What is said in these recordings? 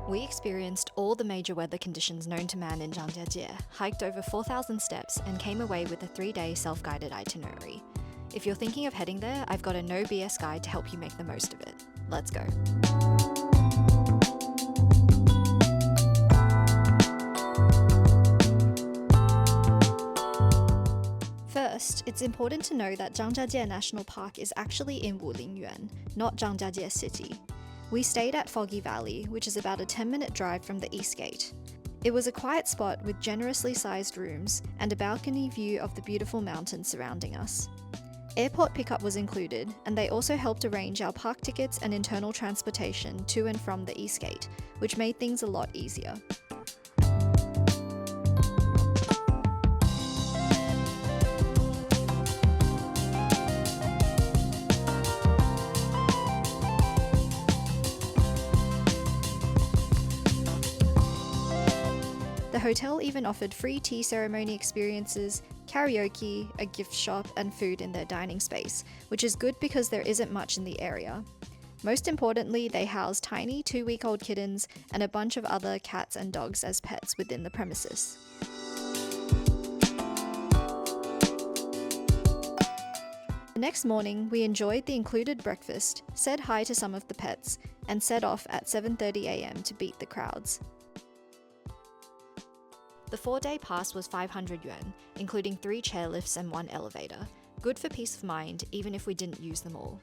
We experienced all the major weather conditions known to man in Zhangjiajie, hiked over 4,000 steps, and came away with a 3-day self-guided itinerary. If you're thinking of heading there, I've got a no BS guide to help you make the most of it. Let's go. First, it's important to know that Zhangjiajie National Park is actually in Wulingyuan, not Zhangjiajie City. We stayed at Foggy Valley, which is about a 10-minute drive from the East Gate. It was a quiet spot with generously sized rooms and a balcony view of the beautiful mountains surrounding us. Airport pickup was included, and they also helped arrange our park tickets and internal transportation to and from the East Gate, which made things a lot easier. The hotel even offered free tea ceremony experiences, karaoke, a gift shop, and food in their dining space, which is good because there isn't much in the area. Most importantly, they house tiny 2-week-old kittens and a bunch of other cats and dogs as pets within the premises. The next morning, we enjoyed the included breakfast, said hi to some of the pets, and set off at 7:30 a.m. to beat the crowds. The 4-day pass was 500 yuan, including 3 chairlifts and 1 elevator. Good for peace of mind, even if we didn't use them all.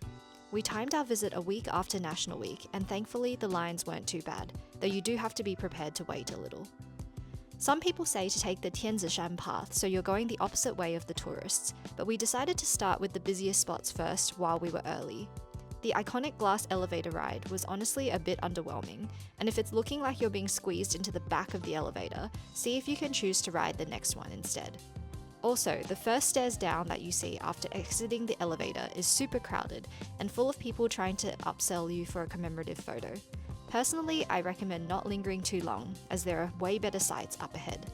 We timed our visit a week after National Week, and thankfully the lines weren't too bad, though you do have to be prepared to wait a little. Some people say to take the Tianzishan path, so you're going the opposite way of the tourists, but we decided to start with the busiest spots first while we were early. The iconic glass elevator ride was honestly a bit underwhelming, and if it's looking like you're being squeezed into the back of the elevator, see if you can choose to ride the next one instead. Also, the first stairs down that you see after exiting the elevator is super crowded and full of people trying to upsell you for a commemorative photo. Personally, I recommend not lingering too long, as there are way better sights up ahead.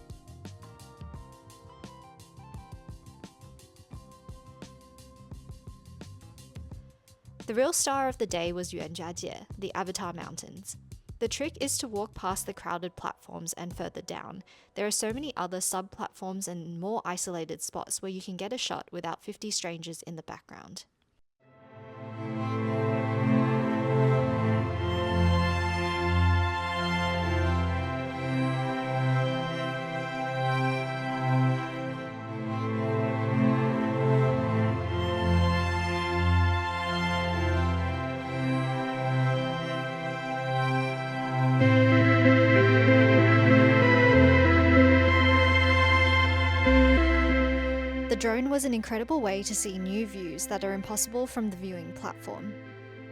The real star of the day was Yuanjiajie, the Avatar Mountains. The trick is to walk past the crowded platforms and further down. There are so many other sub-platforms and more isolated spots where you can get a shot without 50 strangers in the background. The drone was an incredible way to see new views that are impossible from the viewing platform.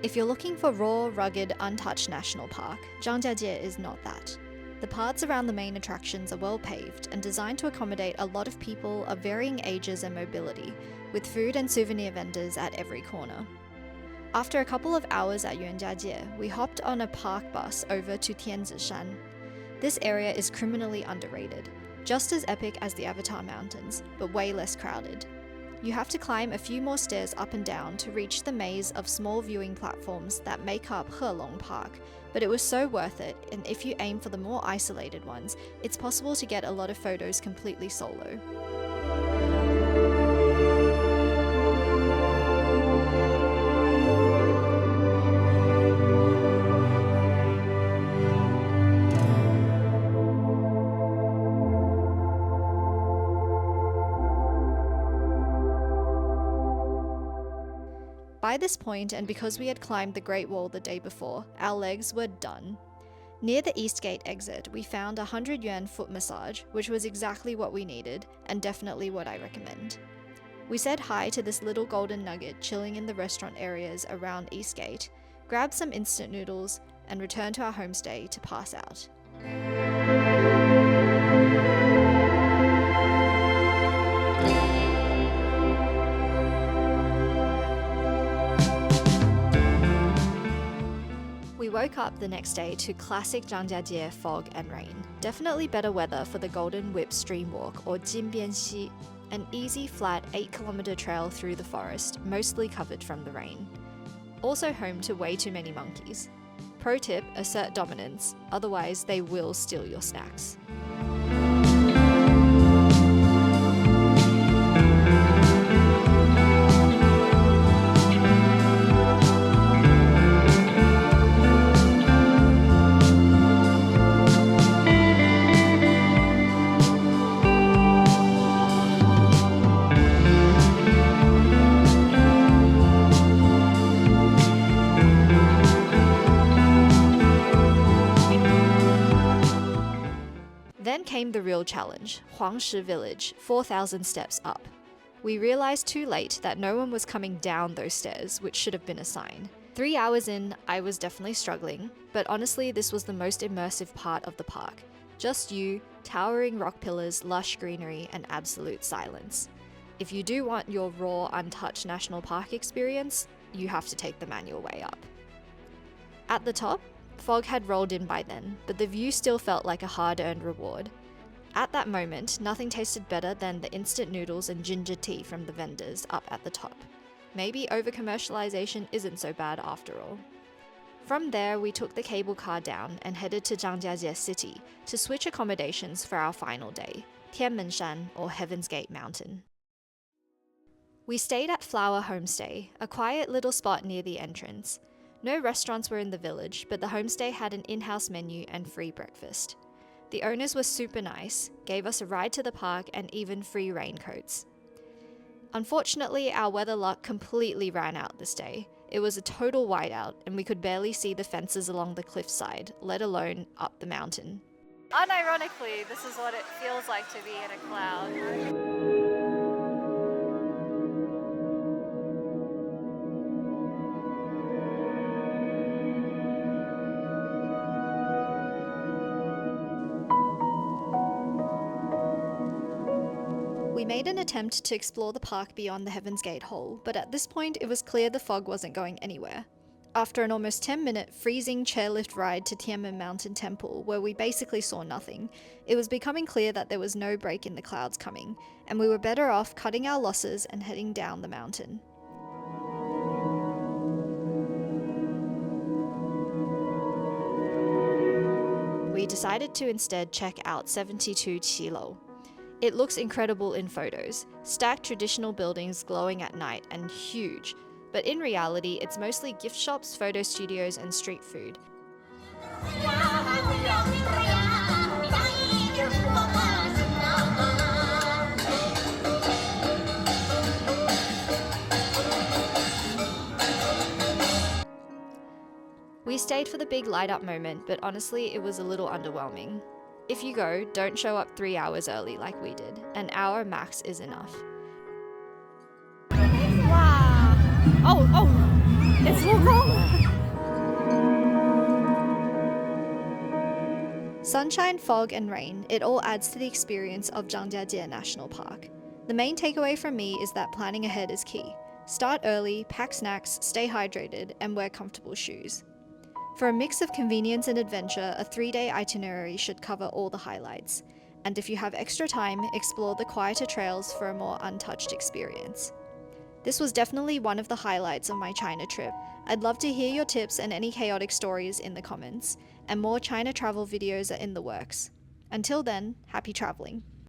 If you're looking for raw, rugged, untouched national park, Zhangjiajie is not that. The paths around the main attractions are well paved and designed to accommodate a lot of people of varying ages and mobility, with food and souvenir vendors at every corner. After a couple of hours at Yuanjiajie, we hopped on a park bus over to Tianzishan. This area is criminally underrated. Just as epic as the Avatar Mountains, but way less crowded. You have to climb a few more stairs up and down to reach the maze of small viewing platforms that make up Helong Park, but it was so worth it, and if you aim for the more isolated ones, it's possible to get a lot of photos completely solo. By this point, and because we had climbed the Great Wall the day before, our legs were done. Near the East Gate exit, we found a 100 yuan foot massage, which was exactly what we needed, and definitely what I recommend. We said hi to this little golden nugget chilling in the restaurant areas around East Gate, grabbed some instant noodles, and returned to our homestay to pass out. We woke up the next day to classic Zhangjiajie fog and rain. Definitely better weather for the Golden Whip Stream Walk, or Jinbianxi, an easy, flat 8-kilometer trail through the forest, mostly covered from the rain. Also home to way too many monkeys. Pro tip, assert dominance, otherwise they will steal your snacks. Then came the real challenge, Huangshi Village, 4,000 steps up. We realized too late that no one was coming down those stairs, which should have been a sign. 3 hours in, I was definitely struggling, but honestly this was the most immersive part of the park. Just you, towering rock pillars, lush greenery, and absolute silence. If you do want your raw, untouched national park experience, you have to take the manual way up. At the top, fog had rolled in by then, but the view still felt like a hard-earned reward. At that moment, nothing tasted better than the instant noodles and ginger tea from the vendors up at the top. Maybe over-commercialization isn't so bad after all. From there, we took the cable car down and headed to Zhangjiajie city to switch accommodations for our final day, Tianzishan or Heaven's Gate Mountain. We stayed at Flower Homestay, a quiet little spot near the entrance. No restaurants were in the village, but the homestay had an in-house menu and free breakfast. The owners were super nice, gave us a ride to the park and even free raincoats. Unfortunately, our weather luck completely ran out this day. It was a total whiteout and we could barely see the fences along the cliffside, let alone up the mountain. Unironically, this is what it feels like to be in a cloud. We made an attempt to explore the park beyond the Heaven's Gate hole, but at this point it was clear the fog wasn't going anywhere. After an almost 10-minute freezing chairlift ride to Tianmen Mountain Temple, where we basically saw nothing, it was becoming clear that there was no break in the clouds coming, and we were better off cutting our losses and heading down the mountain. We decided to instead check out 72 Qilou. It looks incredible in photos, stacked traditional buildings glowing at night and huge, but in reality it's mostly gift shops, photo studios and street food. We stayed for the big light up moment, but honestly it was a little underwhelming. If you go, don't show up 3 hours early like we did. An hour max is enough. Wow! Oh! It's so wrong! Sunshine, fog and rain, it all adds to the experience of Zhangjiajie National Park. The main takeaway from me is that planning ahead is key. Start early, pack snacks, stay hydrated, and wear comfortable shoes. For a mix of convenience and adventure, a 3-day itinerary should cover all the highlights. And if you have extra time, explore the quieter trails for a more untouched experience. This was definitely one of the highlights of my China trip. I'd love to hear your tips and any chaotic stories in the comments, and more China travel videos are in the works. Until then, happy traveling.